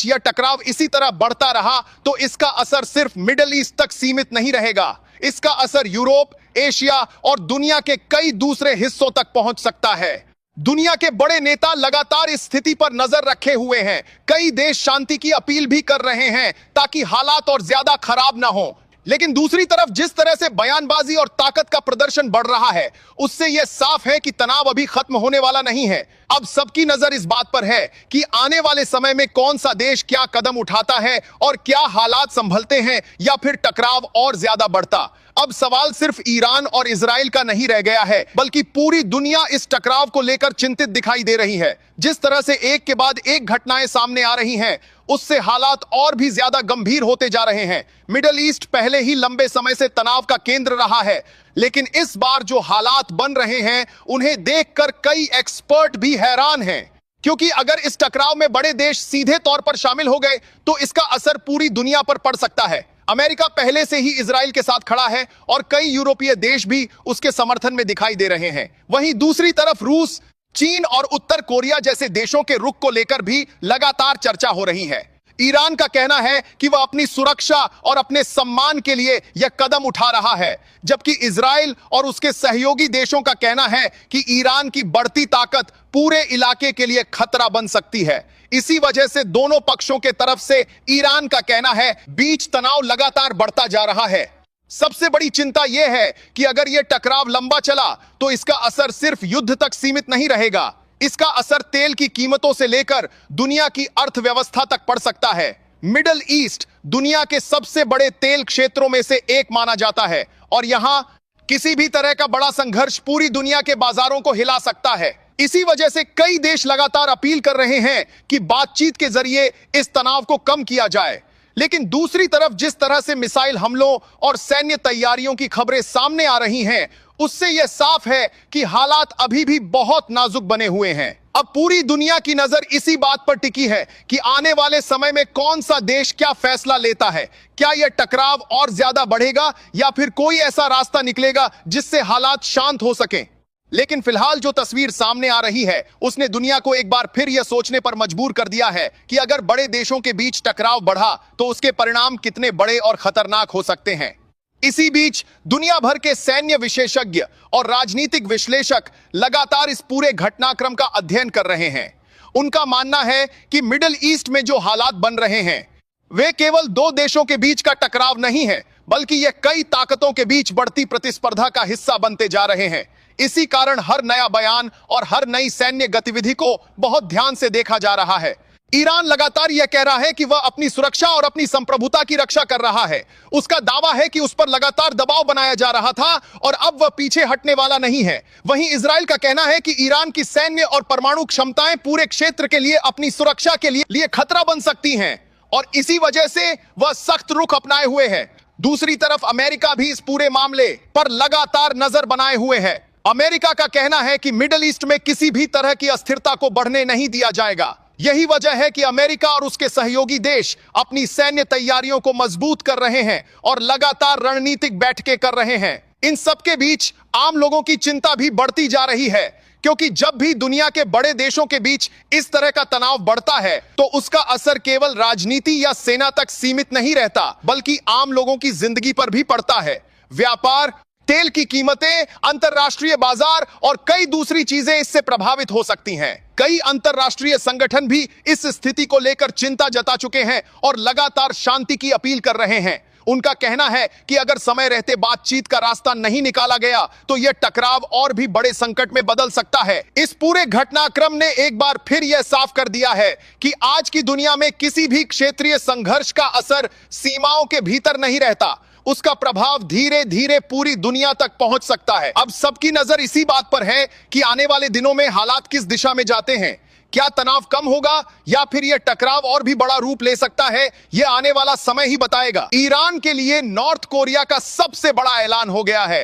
बीच यह टकराव इसी तरह बढ़ता रहा तो इसका असर सिर्फ मिडिल ईस्ट तक सीमित नहीं रहेगा। इसका असर यूरोप, एशिया और दुनिया के कई दूसरे हिस्सों तक पहुंच सकता है। दुनिया के बड़े नेता लगातार इस स्थिति पर नजर रखे हुए हैं। कई देश शांति की अपील भी कर रहे हैं ताकि हालात और ज्यादा खराब ना हो। लेकिन दूसरी तरफ जिस तरह से बयानबाजी और ताकत का प्रदर्शन बढ़ रहा है, उससे यह साफ है कि तनाव अभी खत्म होने वाला नहीं है। अब सबकी नजर इस बात पर है कि आने वाले समय में कौन सा देश क्या कदम उठाता है और क्या हालात संभलते हैं या फिर टकराव और ज्यादा बढ़ता। अब सवाल सिर्फ ईरान और इजराइल का नहीं रह गया है, बल्कि पूरी दुनिया इस टकराव को लेकर चिंतित दिखाई दे रही है। जिस तरह से एक के बाद एक घटनाएं सामने आ रही हैं, उससे हालात और भी ज्यादा गंभीर होते जा रहे हैं। मिडिल ईस्ट पहले ही लंबे समय से तनाव का केंद्र रहा है, लेकिन इस बार जो हालात बन रहे हैं उन्हें देखकर कई एक्सपर्ट भी हैरान हैं। क्योंकि अगर इस टकराव में बड़े देश सीधे तौर पर शामिल हो गए तो इसका असर पूरी दुनिया पर पड़ सकता है। अमेरिका पहले से ही इजराइल के साथ खड़ा है और कई यूरोपीय देश भी उसके समर्थन में दिखाई दे रहे हैं। वहीं दूसरी तरफ रूस, चीन और उत्तर कोरिया जैसे देशों के रुख को लेकर भी लगातार चर्चा हो रही है। ईरान का कहना है कि वह अपनी सुरक्षा और अपने सम्मान के लिए यह कदम उठा रहा है, जबकि इजराइल और उसके सहयोगी देशों का कहना है कि ईरान की बढ़ती ताकत पूरे इलाके के लिए खतरा बन सकती है। इसी वजह से दोनों पक्षों के तरफ से ईरान का कहना है बीच तनाव लगातार बढ़ता जा रहा है। सबसे बड़ी चिंता यह है कि अगर यह टकराव लंबा चला तो इसका असर सिर्फ युद्ध तक सीमित नहीं रहेगा। इसका असर तेल की कीमतों से लेकर दुनिया की अर्थव्यवस्था तक पड़ सकता है। मिडिल ईस्ट दुनिया के सबसे बड़े तेल क्षेत्रों में से एक माना जाता है और यहां किसी भी तरह का बड़ा संघर्ष पूरी दुनिया के बाजारों को हिला सकता है। इसी वजह से कई देश लगातार अपील कर रहे हैं कि बातचीत के जरिए इस तनाव को कम किया जाए। लेकिन दूसरी तरफ जिस तरह से मिसाइल हमलों और सैन्य तैयारियों की खबरें सामने आ रही हैं, उससे यह साफ है कि हालात अभी भी बहुत नाजुक बने हुए हैं। अब पूरी दुनिया की नजर इसी बात पर टिकी है कि आने वाले समय में कौन सा देश क्या फैसला लेता है। क्या यह टकराव और ज्यादा बढ़ेगा या फिर कोई ऐसा रास्ता निकलेगा जिससे हालात शांत हो सकें। लेकिन फिलहाल जो तस्वीर सामने आ रही है उसने दुनिया को एक बार फिर यह सोचने पर मजबूर कर दिया है कि अगर बड़े देशों के बीच टकराव बढ़ा तो उसके परिणाम कितने बड़े और खतरनाक हो सकते हैं। इसी बीच दुनिया भर के सैन्य विशेषज्ञ और राजनीतिक विश्लेषक लगातार इस पूरे घटनाक्रम का अध्ययन कर रहे हैं। उनका मानना है कि मिडिल ईस्ट में जो हालात बन रहे हैं वे केवल दो देशों के बीच का टकराव नहीं है, बल्कि यह कई ताकतों के बीच बढ़ती प्रतिस्पर्धा का हिस्सा बनते जा रहे हैं। इसी कारण हर नया बयान और हर नई सैन्य गतिविधि को बहुत ध्यान से देखा जा रहा है। ईरान लगातार यह कह रहा है कि वह अपनी सुरक्षा और अपनी संप्रभुता की रक्षा कर रहा है। उसका दावा है कि उस पर लगातार दबाव बनाया जा रहा था और अब वह पीछे हटने वाला नहीं है। वहीं इजराइल का कहना है कि ईरान की सैन्य और परमाणु क्षमताएं पूरे क्षेत्र के लिए अपनी सुरक्षा के लिए खतरा बन सकती हैं और इसी वजह से वह सख्त रुख अपनाए हुए है। दूसरी तरफ अमेरिका भी इस पूरे मामले पर लगातार नजर बनाए हुए है। अमेरिका का कहना है कि मिडिल ईस्ट में किसी भी तरह की अस्थिरता को बढ़ने नहीं दिया जाएगा। यही वजह है कि अमेरिका और उसके सहयोगी देश अपनी सैन्य तैयारियों को मजबूत कर रहे हैं और लगातार रणनीतिक बैठकें कर रहे हैं। इन सबके बीच आम लोगों की चिंता भी बढ़ती जा रही है, क्योंकि जब भी दुनिया के बड़े देशों के बीच इस तरह का तनाव बढ़ता है तो उसका असर केवल राजनीति या सेना तक सीमित नहीं रहता, बल्कि आम लोगों की जिंदगी पर भी पड़ता है। व्यापार, तेल की कीमतें, अंतरराष्ट्रीय बाजार और कई दूसरी चीजें इससे प्रभावित हो सकती हैं। कई अंतरराष्ट्रीय संगठन भी इस स्थिति को लेकर चिंता जता चुके हैं और लगातार शांति की अपील कर रहे हैं। उनका कहना है कि अगर समय रहते बातचीत का रास्ता नहीं निकाला गया तो यह टकराव और भी बड़े संकट में बदल सकता है। इस पूरे घटनाक्रम ने एक बार फिर यह साफ कर दिया है कि आज की दुनिया में किसी भी क्षेत्रीय संघर्ष का असर सीमाओं के भीतर नहीं रहता, उसका प्रभाव धीरे धीरे पूरी दुनिया तक पहुंच सकता है। अब सबकी नजर इसी बात पर है कि आने वाले दिनों में हालात किस दिशा में जाते हैं। क्या तनाव कम होगा या फिर यह टकराव और भी बड़ा रूप ले सकता है, यह आने वाला समय ही बताएगा। ईरान के लिए नॉर्थ कोरिया का सबसे बड़ा ऐलान हो गया है।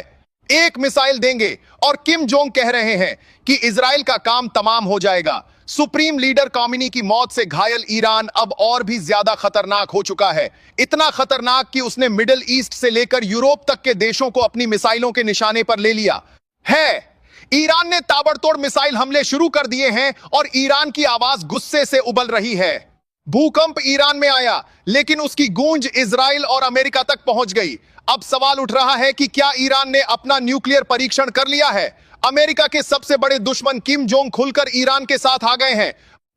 एक मिसाइल देंगे और किम जोंग कह रहे हैं कि इजराइल का काम तमाम हो जाएगा। सुप्रीम लीडर खामेनी की मौत से घायल ईरान अब और भी ज्यादा खतरनाक हो चुका है। इतना खतरनाक कि उसने मिडिल ईस्ट से लेकर यूरोप तक के देशों को अपनी मिसाइलों के निशाने पर ले लिया है। ईरान ने ताबड़तोड़ मिसाइल हमले शुरू कर दिए हैं और ईरान की आवाज गुस्से से उबल रही है। भूकंप ईरान में आया, लेकिन उसकी गूंज इजराइल और अमेरिका तक पहुंच गई। अब सवाल उठ रहा है कि क्या ईरान ने अपना न्यूक्लियर परीक्षण कर लिया है? अमेरिका के सबसे बड़े दुश्मन किम जोंग खुलकर ईरान के साथ आ गए हैं।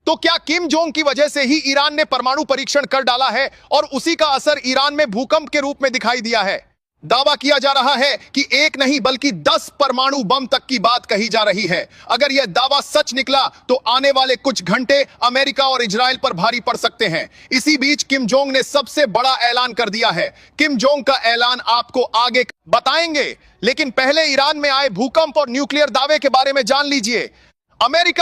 तो क्या किम जोंग की वजह से ही ईरान ने परमाणु परीक्षण कर डाला है और उसी का असर ईरान में भूकंप के रूप में दिखाई दिया है? दावा किया जा रहा है कि एक नहीं बल्कि 10 परमाणु बम तक की बात कही जा रही है। अगर यह दावा सच निकला तो आने वाले कुछ घंटे अमेरिका और इजराइल पर भारी पड़ सकते हैं। इसी बीच किम जोंग ने सबसे बड़ा ऐलान कर दिया है। किम जोंग का ऐलान आपको आगे बताएंगे, लेकिन पहले ईरान में आए भूकंप और न्यूक्लियर दावे के बारे में जान लीजिए। अमेरिका